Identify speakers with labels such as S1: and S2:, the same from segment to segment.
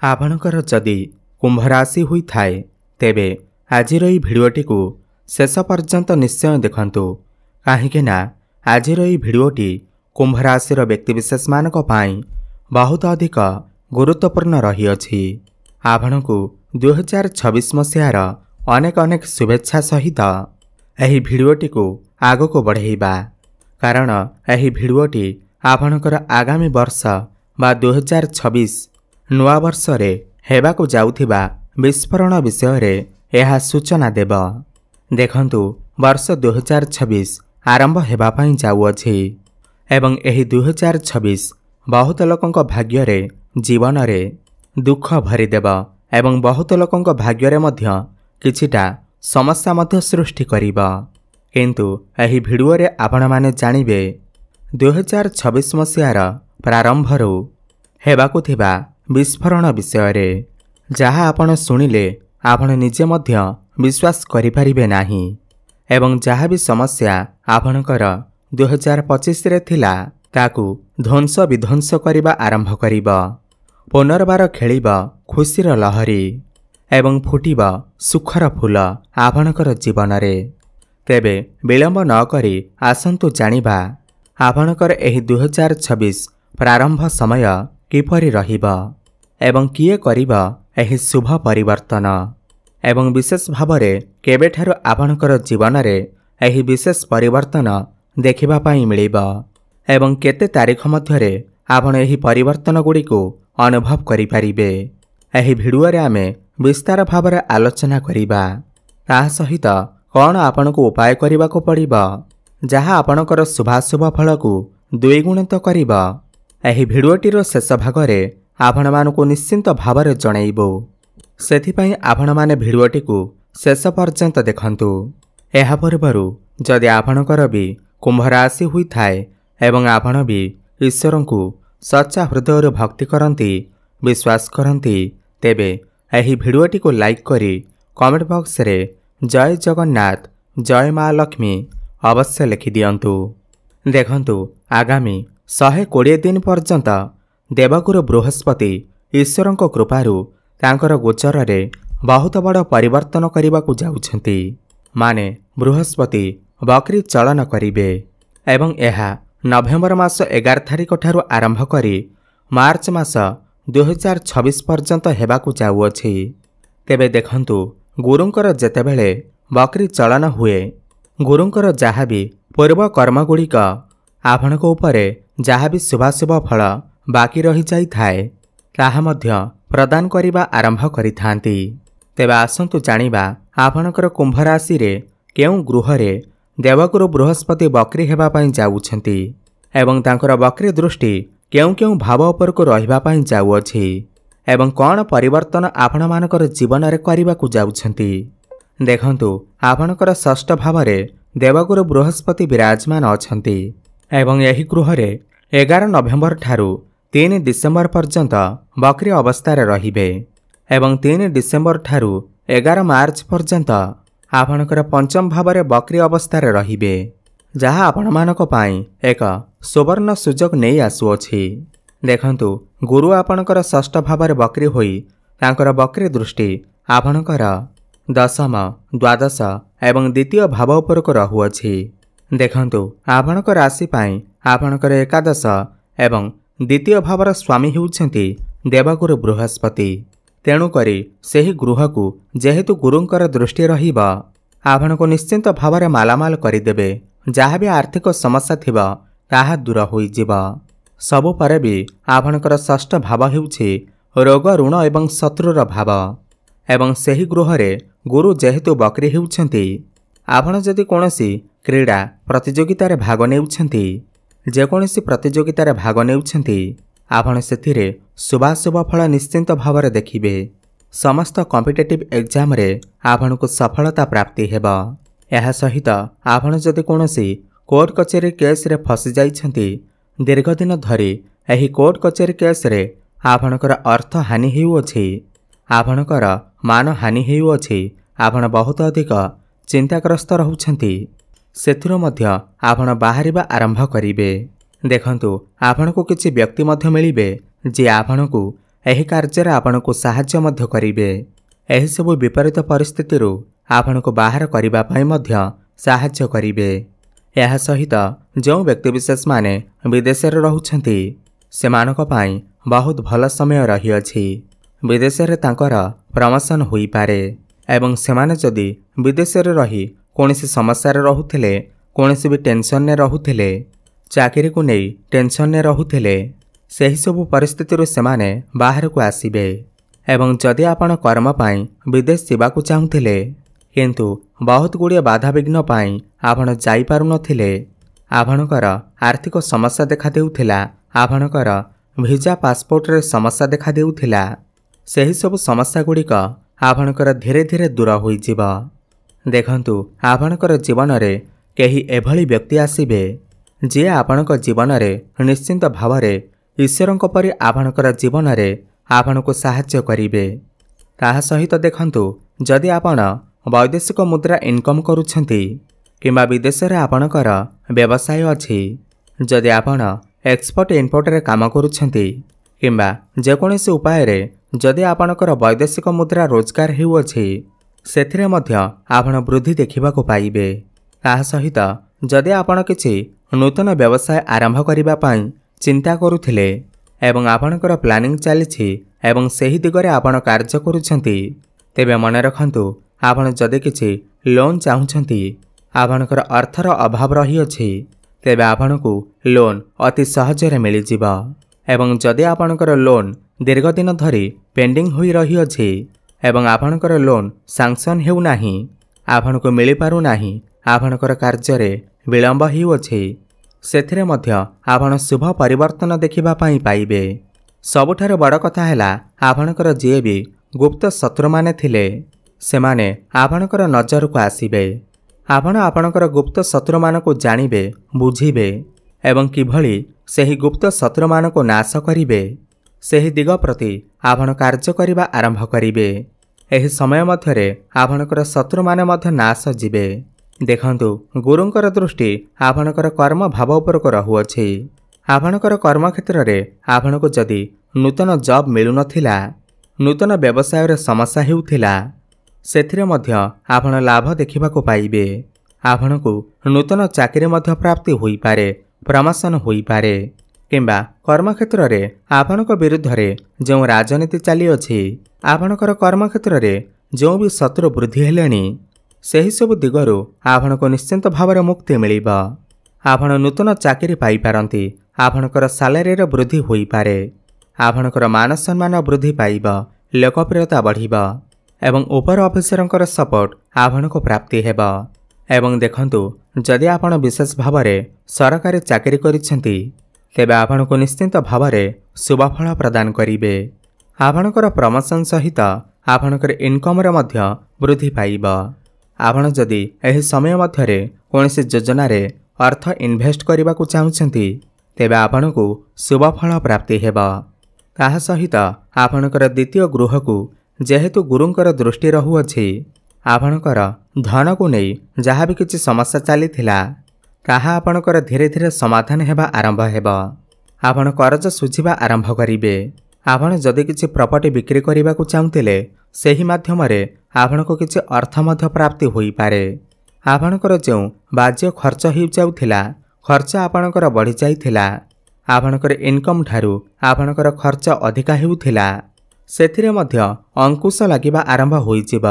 S1: आपणकर जदि कुंभ राशि हुई थाए तेबे आजिर ई भिडियोटी को शेष पर्यंत निश्चय देखंतु काहेकि ना आजिर ई भिडियोटी कुंभ राशि व्यक्तिविशेष मानक पाई बहुत अधिक गुरुत्वपूर्ण रही अछि। आपणकु 2026 मसीहार अनेक अनेक शुभेच्छा सहित एही भिडियोटी को आगो को बढ़ेबा कारण एही भिडियोटी आपणकर आगामी वर्ष बा 2026 नुआ वर्ष रे हेबाकु जाउथिबा विस्फोरण विषय रे यह सूचना देब। देखंतु वर्ष 2026 आरंभ हेबा पई जाउअछि एवं एही 2026 बहुत लोकंक भाग्य रे जीवन रे दुख भरी देब एवं बहुत लोकंक भाग्य रे मध्य किछिटा समस्या मध्य सृष्टि करिब। किंतु एही भिडियो रे आपण माने जानिबे 2026 मसीहार प्रारंभ रो हेबाकु थिबा विस्फोरण विषय रे जहा आपण सुनिले आपण निजे मध्य विश्वास करि परिबे नाही एवं जहा भी समस्या आपणकर 2025 रे थिला ताकू ध्वंस विध्वंस करिबा आरंभ करिब। पुनर्बार खेलिब खुशीर लहरी एवं फुटिब सुखर फूल आपणकर जीवन रे। तेबे विलंब न करी आसंतु जानिबा आपणकर एही 2026 प्रारंभ समय किपरि रहिब एवं किए करिब एही शुभ परिवर्तन एवं विशेष भावरे केबेठारु आपणकर जीवन रे एही विशेष परिवर्तन देखिबा पाई मिलिब एवं केते तारीख मध्यरे आपण एही परिवर्तन गुडी को अनुभव करि परिबे। एही भिडियो रे आमे विस्तार भावरे आलोचना करिबा ता सहित कोन आपनको उपाय करिबा को पड़िबा जहा आपणकर शुभाशुभ फल को द्विगुणित करिबा। एही भिडियोटीर शेष भागरे आपण मानको निश्चिंत भावरे जणाइबो सेथिपई आपण माने भिडियोटी को शेष पर्यंत देखंतु। एहा पूर्वरु जदि आपणकर भी कुंभ राशि हुई थाए एवं आपण भी ईश्वर को सच्चा हृदय भक्ति करंती विश्वास करंती तेबे एही भिडियोटी को लाइक करी कमेंट बॉक्स रे जय जगन्नाथ जय मां लक्ष्मी अवश्य लिखि दियंतु। देखंतु आगामी 120 दिन पर्यंत देवगुरु बृहस्पति ईश्वर कृपारु तांकर गोचर रे बहुत बड़ परिवर्तन करने जाउछंती। माने बृहस्पति बकरी चलन करिवे एवं यह नवेम्बर मास 11 तारिख ठारू आरंभ करी मार्च मास 2026 पर्यंत हेबाकु जाउअछि। तेबे देखंतु गुरुंकर जेतेबेले बकरी चलन हुए गुरुंकर जहा भी पूर्व कर्म गुड़िक आपणक उपरे जहा भी शुभाशुभ फल बाकी रही जाई थाए ताहा मध्य प्रदान करिबा आरंभ करिथांती। तेबे आसंतु जानिबा आपणकर कुंभ राशि रे केउ गृह रे देवगुरु बृहस्पति बकरी हेबा पई जाउछंती एवं तांकर बकरी दृष्टि केउ केउ भाव उपर को रहिबा पई जाउअछि एवं कोन परिवर्तन आपण मानकर जीवन रे करिबा को जाउछंती। देखंतु आपणकर षष्ठ भाव रे देवगुरु बृहस्पति विराजमान अछंती एवं यही गृह रे 11 नवेम्बर ठारू 3 डिसेम्बर पर्यंत बकरी अवस्था रे रहिबे एवं 3 डिसेम्बर ठारू 11 मार्च पर्यंत आपणकर पंचम भाव रे बकरी अवस्था रे रहिबे जहा आपण मानक पाई एक सुवर्ण सुजोग नै आसुअछि। देखंतु गुरु आपणकर षष्ठ भाव रे बकरी होई तांकर बकरी दृष्टि आपणकर दशम द्वादश एवं द्वितीय भाव उपर को रहुअछि। देखंतु आपणक राशि पाई आपणकर एकादश एवं द्वितीय भावर स्वामी हेउछंती देवगुरु बृहस्पति तेणु करी सेही गृह को जेहेतु गुरुंकर दृष्टि रहिबा आपनको निश्चिंत भावरे मालामाल करिदेबे जहा भी आर्थिक समस्या थिबा ताहा दूर होई जिबा। सबु परे भी आपणकर षष्ठ भाव हेउछि रोग ऋण एवं शत्रुर भाव एवं सेही गृह रे गुरु जेहेतु बकरी हेउछंती आपण जदि कोनोसी क्रीड़ा प्रतियोगिता रे भाग नेउछंती जेकोसी प्रतियोगिता रे भाग नेउछंती आपण सेथिरे शुभाशुभ फल निश्चिंत भावरे देखिबे। समस्त कॉम्पिटिटिव एग्जाम रे आपनको सफलता प्राप्ति हेबा। एहा सहित आपण जदि कोनोसी कोर्ट कचेरी केस रे फसी जाइछंती दीर्घ दिन धरी एही कोर्ट कचेरी केस रे आपणकर अर्थ हानि हेउअछि आपणकर मान हानि हेउअछि आपण बहुत अधिक चिंताग्रस्त रहुछंती सेथिरो मध्य आपण बाहरिबा आरंभ करिवे। देखंतु आपनको किछि व्यक्ति मध्य मिलिबे जे आपनको ଏହି କାର୍ଯ୍ୟରେ ଆପଣଙ୍କୁ ସାହାଯ୍ୟ ମଧ୍ୟ କରିବେ। ଏହିସବୁ ବିପରୀତ ପରିସ୍ଥିତିରୁ ଆପଣଙ୍କୁ ବାହାର କରିବା ପାଇଁ ମଧ୍ୟ ସାହାଯ୍ୟ କରିବେ। ଏହା ସହିତ ଯେଉଁ ବ୍ୟକ୍ତିବିଶେଷମାନେ ବିଦେଶରେ ରହୁଛନ୍ତି ସେମାନଙ୍କ ପାଇଁ ବହୁତ ଭଲ ସମୟ ରହିଅଛି। ବିଦେଶରେ ତାଙ୍କର ପ୍ରମୋସନ ହୋଇପାରେ ଏବଂ ସେମାନେ ଯଦି ବିଦେଶରେ ରହି କୌଣସି ସମସ୍ୟାରେ ରହୁଥିଲେ, କୌଣସି ବି ଟେନସନରେ ରହୁଥିଲେ, ଚାକିରିକୁ ନେଇ ଟେନସନରେ ରହୁଥିଲେ, ସେହିସବୁ ପରିସ୍ଥିତିରୁ ସେମାନେ ବାହାରକୁ ଆସିବେ। ଏବଂ ଯଦି ଆପଣ କର୍ମ ପାଇଁ ବିଦେଶ ଯିବାକୁ ଚାହୁଁଥିଲେ କିନ୍ତୁ ବହୁତ ଗୁଡ଼ିଏ ବାଧାବିଘ୍ନ ପାଇଁ ଆପଣ ଯାଇପାରୁନଥିଲେ, ଆପଣଙ୍କର ଆର୍ଥିକ ସମସ୍ୟା ଦେଖାଦେଉଥିଲା, ଆପଣଙ୍କର ଭିଜା ପାସପୋର୍ଟରେ ସମସ୍ୟା ଦେଖାଦେଉଥିଲା, ସେହିସବୁ ସମସ୍ୟାଗୁଡ଼ିକ ଆପଣଙ୍କର ଧୀରେ ଧୀରେ ଦୂର ହୋଇଯିବ। ଦେଖନ୍ତୁ, ଆପଣଙ୍କର ଜୀବନରେ କେହି ଏଭଳି ବ୍ୟକ୍ତି ଆସିବେ ଯିଏ ଆପଣଙ୍କ ଜୀବନରେ ନିଶ୍ଚିନ୍ତ ଭାବରେ ଈଶ୍ୱରଙ୍କ ପରି ଆପଣଙ୍କର ଜୀବନରେ ଆପଣଙ୍କୁ ସାହାଯ୍ୟ କରିବେ। ତାହା ସହିତ ଦେଖନ୍ତୁ, ଯଦି ଆପଣ ବୈଦେଶିକ ମୁଦ୍ରା ଇନକମ୍ କରୁଛନ୍ତି କିମ୍ବା ବିଦେଶରେ ଆପଣଙ୍କର ବ୍ୟବସାୟ ଅଛି, ଯଦି ଆପଣ ଏକ୍ସପୋର୍ଟ ଇମ୍ପୋର୍ଟରେ କାମ କରୁଛନ୍ତି କିମ୍ବା ଯେକୌଣସି ଉପାୟରେ ଯଦି ଆପଣଙ୍କର ବୈଦେଶିକ ମୁଦ୍ରା ରୋଜଗାର ହେଉଅଛି, ସେଥିରେ ମଧ୍ୟ ଆପଣ ବୃଦ୍ଧି ଦେଖିବାକୁ ପାଇବେ। ତାହା ସହିତ ଯଦି ଆପଣ କିଛି ନୂତନ ବ୍ୟବସାୟ ଆରମ୍ଭ କରିବା ପାଇଁ ଚିନ୍ତା କରୁଥିଲେ ଏବଂ ଆପଣଙ୍କର ପ୍ଲାନିଂ ଚାଲିଛି ଏବଂ ସେହି ଦିଗରେ ଆପଣ କାର୍ଯ୍ୟ କରୁଛନ୍ତି, ତେବେ ମନେ ରଖନ୍ତୁ, ଆପଣ ଯଦି କିଛି ଲୋନ୍ ଚାହୁଁଛନ୍ତି, ଆପଣଙ୍କର ଅର୍ଥର ଅଭାବ ରହିଅଛି, ତେବେ ଆପଣଙ୍କୁ ଲୋନ୍ ଅତି ସହଜରେ ମିଳିଯିବ। ଏବଂ ଯଦି ଆପଣଙ୍କର ଲୋନ୍ ଦୀର୍ଘଦିନ ଧରି ପେଣ୍ଡିଂ ହୋଇ ରହିଅଛି ଏବଂ ଆପଣଙ୍କର ଲୋନ୍ ସାଙ୍କସନ୍ ହେଉନାହିଁ, ଆପଣଙ୍କୁ ମିଳିପାରୁନାହିଁ, ଆପଣଙ୍କର କାର୍ଯ୍ୟରେ ବିଳମ୍ବ ହେଉଅଛି, ସେଥିରେ ମଧ୍ୟ ଆପଣ ଶୁଭ ପରିବର୍ତ୍ତନ ଦେଖିବା ପାଇଁ ପାଇବେ। ସବୁଠାରୁ ବଡ଼ କଥା ହେଲା, ଆପଣଙ୍କର ଯିଏ ବି ଗୁପ୍ତ ଶତ୍ରୁମାନେ ଥିଲେ ସେମାନେ ଆପଣଙ୍କର ନଜରକୁ ଆସିବେ। ଆପଣ ଆପଣଙ୍କର ଗୁପ୍ତ ଶତ୍ରୁମାନଙ୍କୁ ଜାଣିବେ, ବୁଝିବେ ଏବଂ କିଭଳି ସେହି ଗୁପ୍ତ ଶତ୍ରୁମାନଙ୍କୁ ନାଶ କରିବେ, ସେହି ଦିଗ ପ୍ରତି ଆପଣ କାର୍ଯ୍ୟ କରିବା ଆରମ୍ଭ କରିବେ। ଏହି ସମୟ ମଧ୍ୟରେ ଆପଣଙ୍କର ଶତ୍ରୁମାନେ ମଧ୍ୟ ନାଶ ଯିବେ। ଦେଖନ୍ତୁ, ଗୁରୁଙ୍କର ଦୃଷ୍ଟି ଆପଣଙ୍କର କର୍ମ ଭାବ ଉପରକୁ ରହୁଅଛି। ଆପଣଙ୍କର କର୍ମକ୍ଷେତ୍ରରେ ଆପଣଙ୍କୁ ଯଦି ନୂତନ ଜବ୍ ମିଳୁନଥିଲା, ନୂତନ ବ୍ୟବସାୟରେ ସମସ୍ୟା ହେଉଥିଲା, ସେଥିରେ ମଧ୍ୟ ଆପଣ ଲାଭ ଦେଖିବାକୁ ପାଇବେ। ଆପଣଙ୍କୁ ନୂତନ ଚାକିରି ମଧ୍ୟ ପ୍ରାପ୍ତି ହୋଇପାରେ, ପ୍ରମୋସନ ହୋଇପାରେ କିମ୍ବା କର୍ମକ୍ଷେତ୍ରରେ ଆପଣଙ୍କ ବିରୁଦ୍ଧରେ ଯେଉଁ ରାଜନୀତି ଚାଲିଅଛି, ଆପଣଙ୍କର କର୍ମକ୍ଷେତ୍ରରେ ଯେଉଁ ବି ଶତ୍ରୁ ବୃଦ୍ଧି ହେଲେଣି, ସେହିସବୁ ଦିଗରୁ ଆପଣଙ୍କୁ ନିଶ୍ଚିନ୍ତ ଭାବରେ ମୁକ୍ତି ମିଳିବ। ଆପଣ ନୂତନ ଚାକିରି ପାଇପାରନ୍ତି, ଆପଣଙ୍କର ସାଲାରୀର ବୃଦ୍ଧି ହୋଇପାରେ, ଆପଣଙ୍କର ମାନ ସମ୍ମାନ ବୃଦ୍ଧି ପାଇବ, ଲୋକପ୍ରିୟତା ବଢ଼ିବ ଏବଂ ଉପର ଅଫିସରଙ୍କର ସପୋର୍ଟ ଆପଣଙ୍କୁ ପ୍ରାପ୍ତି ହେବ। ଏବଂ ଦେଖନ୍ତୁ, ଯଦି ଆପଣ ବିଶେଷ ଭାବରେ ସରକାରୀ ଚାକିରି କରିଛନ୍ତି, ତେବେ ଆପଣଙ୍କୁ ନିଶ୍ଚିନ୍ତ ଭାବରେ ଶୁଭଫଳ ପ୍ରଦାନ କରିବେ। ଆପଣଙ୍କର ପ୍ରମୋସନ ସହିତ ଆପଣଙ୍କର ଇନକମରେ ମଧ୍ୟ ବୃଦ୍ଧି ପାଇବ। ଆପଣ ଯଦି ଏହି ସମୟ ମଧ୍ୟରେ କୌଣସି ଯୋଜନାରେ ଅର୍ଥ ଇନଭେଷ୍ଟ କରିବାକୁ ଚାହୁଁଛନ୍ତି, ତେବେ ଆପଣଙ୍କୁ ଶୁଭଫଳ ପ୍ରାପ୍ତି ହେବ। ତାହା ସହିତ ଆପଣଙ୍କର ଦ୍ୱିତୀୟ ଗୃହକୁ ଯେହେତୁ ଗୁରୁଙ୍କର ଦୃଷ୍ଟି ରହୁଅଛି, ଆପଣଙ୍କର ଧନକୁ ନେଇ ଯାହା ବି କିଛି ସମସ୍ୟା ଚାଲିଥିଲା, ତାହା ଆପଣଙ୍କର ଧୀରେ ଧୀରେ ସମାଧାନ ହେବା ଆରମ୍ଭ ହେବ। ଆପଣ କରଜ ଶୁଝିବା ଆରମ୍ଭ କରିବେ। ଆପଣ ଯଦି କିଛି ପ୍ରପର୍ଟି ବିକ୍ରି କରିବାକୁ ଚାହୁଁଥିଲେ, ସେହି ମାଧ୍ୟମରେ ଆପଣଙ୍କୁ କିଛି ଅର୍ଥ ମଧ୍ୟ ପ୍ରାପ୍ତି ହୋଇପାରେ। ଆପଣଙ୍କର ଯେଉଁ ବାଜ୍ୟ ଖର୍ଚ୍ଚ ହୋଇଯାଉଥିଲା, ଖର୍ଚ୍ଚ ଆପଣଙ୍କର ବଢ଼ିଯାଇଥିଲା, ଆପଣଙ୍କର ଇନକମ୍ ଠାରୁ ଆପଣଙ୍କର ଖର୍ଚ୍ଚ ଅଧିକା ହେଉଥିଲା, ସେଥିରେ ମଧ୍ୟ ଅଙ୍କୁଶ ଲାଗିବା ଆରମ୍ଭ ହୋଇଯିବ।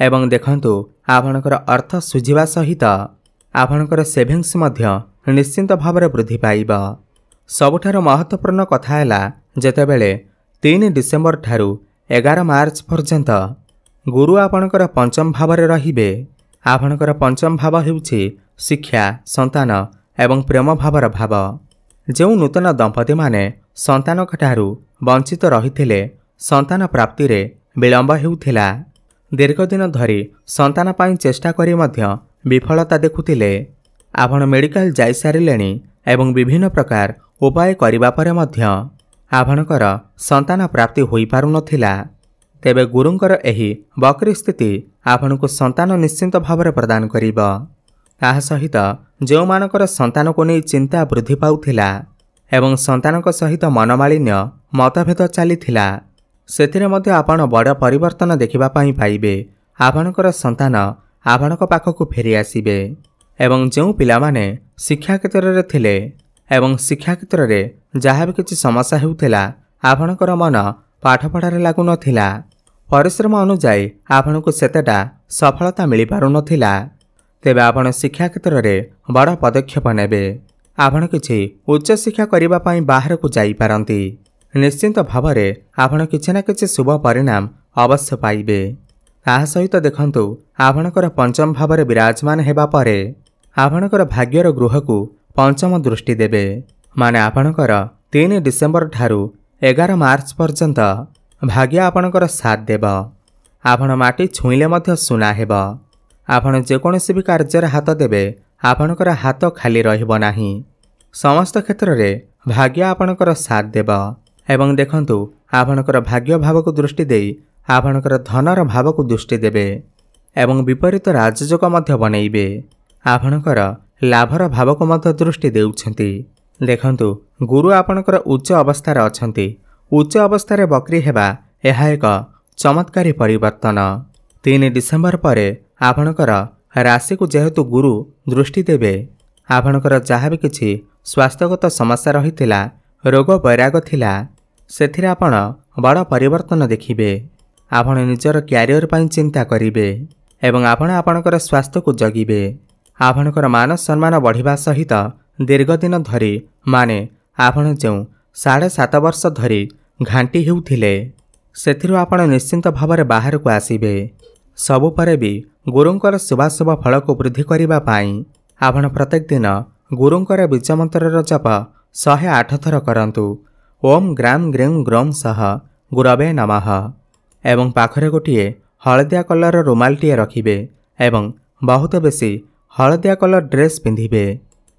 S1: ଏବଂ ଦେଖନ୍ତୁ, ଆପଣଙ୍କର ଅର୍ଥ ଶୁଝିବା ସହିତ ଆପଣଙ୍କର ସେଭିଂସ ମଧ୍ୟ ନିଶ୍ଚିନ୍ତ ଭାବରେ ବୃଦ୍ଧି ପାଇବ। ସବୁଠାରୁ ମହତ୍ତ୍ୱପୂର୍ଣ୍ଣ କଥା ହେଲା, ଯେତେବେଳେ 3 ଡିସେମ୍ବର ଠାରୁ 11 ମାର୍ଚ୍ଚ ପର୍ଯ୍ୟନ୍ତ ଗୁରୁ ଆପଣଙ୍କର ପଞ୍ଚମ ଭାବରେ ରହିବେ। ଆପଣଙ୍କର ପଞ୍ଚମ ଭାବ ହେଉଛି ଶିକ୍ଷା, ସନ୍ତାନ ଏବଂ ପ୍ରେମ ଭାବର ଭାବ। ଯେଉଁ ନୂତନ ଦମ୍ପତିମାନେ ସନ୍ତାନଙ୍କଠାରୁ ବଞ୍ଚିତ ରହିଥିଲେ, ସନ୍ତାନ ପ୍ରାପ୍ତିରେ ବିଳମ୍ବ ହେଉଥିଲା, ଦୀର୍ଘଦିନ ଧରି ସନ୍ତାନ ପାଇଁ ଚେଷ୍ଟା କରି ମଧ୍ୟ ବିଫଳତା ଦେଖୁଥିଲେ, ଆପଣ ମେଡ଼ିକାଲ ଯାଇସାରିଲେଣି ଏବଂ ବିଭିନ୍ନ ପ୍ରକାର ଉପାୟ କରିବା ପରେ ମଧ୍ୟ ଆପଣଙ୍କର ସନ୍ତାନ ପ୍ରାପ୍ତି ହୋଇପାରୁନଥିଲା, ତେବେ ଗୁରୁଙ୍କର ଏହି ବକ୍ରି ସ୍ଥିତି ଆପଣଙ୍କୁ ସନ୍ତାନ ନିଶ୍ଚିନ୍ତ ଭାବରେ ପ୍ରଦାନ କରିବ। ତାହା ସହିତ ଯେଉଁମାନଙ୍କର ସନ୍ତାନକୁ ନେଇ ଚିନ୍ତା ବୃଦ୍ଧି ପାଉଥିଲା एवं संतानक सहित मनमालिन्य मतभेद चलीथिला सेथिरे मध्य आपण बड़ परिवर्तन देखिबा पई पाइबे। आपणकर संतान आपणक पाखकु फेरी आसीबे एवं जो पिलामाने शिक्षा क्षेत्र रे थिले एवं शिक्षा क्षेत्र रे जहाँ भी किछि समस्या हेउथिला आपणकर मन पाठ पढ़ारे लागु नथिला परिश्रम अनुसार आपणकु सेतेटा सफलता मिली पारु नथिला तेबे आपण शिक्षा क्षेत्र रे बड़ पदक्षेप नेबे। आपण किछि उच्च शिक्षा करिबा पई बाहर को जाई पारंती निश्चिंत भावरे आपण किछि ना किछि शुभ परिणाम अवश्य पाइबे। ताहा सहित देखंतु आपणकर पंचम भावरे विराजमान हेबा परे आपणकर भाग्यर गृह को पंचम दृष्टि देबे माने आपणकर 3 डिसेंबर ठारू 11 मार्च पर्यंत भाग्य आपणकर साथ देब। आपण माटी छुईले मध्य सुना हेब। आपण जेकोसी भी कार्य हाथ देबे आपणकर हाथ खाली रहिब नाही। समस्त क्षेत्र रे भाग्य आपणकर साथ देब एवं देखंतु आपणकर भाग्य भाव को दृष्टि देई आपणकर धनर भाव को दृष्टि देबे एवं विपरीत राजयोग मध्य बनैबे। आपणकर लाभर भाव को मध्य दृष्टि देउछंती। देखंतु गुरु आपणकर उच्च अवस्था रे अछंती। उच्च अवस्था रे बकरी हेबा एहा एक चमत्कारी परिवर्तन। 3 डिसेंबर परे आपणकर राशि को जेहेतु गुरु दृष्टि देबे आपणकर जहाँ भी किछि स्वास्थ्यगत समस्या रहिथिला रोग वैराग थिला सेथिरे आपण बड़ परिवर्तन देखिबे। आपण निजर क्यारियर पई चिंता करिबे एवं आपण आपणकर स्वास्थ्य को जगिबे। आपणकर मान सम्मान बढ़िबा सहित दीर्घ दिन धरी माने आपण जो 7.5 वर्ष धरी घांटी हेउथिले सेथिरु आपण निश्चिंत भावरे बाहर को आसीबे। सबु परे भी गुरुंकर शुभाशुभ फल को वृद्धि करिबा पाई आपण प्रत्येक दिन गुरुंकर बीज मंत्रर जप 108 थर करंतु। ओम ग्राम ग्रीं ग्रौं सह गुरवे नमः एवं पाखरे गोटिए हलदिया कलर रुमालटीए रखिबे एवं बहुत बेसी हलदिया कलर ड्रेस पिंधिबे।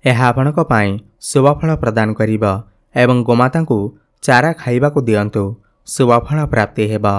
S1: यह आपणक पाई शुभफल प्रदान करिबा एवं गोमाता को चारा खाइबा को दियंतु शुभफल प्राप्ति हेबा।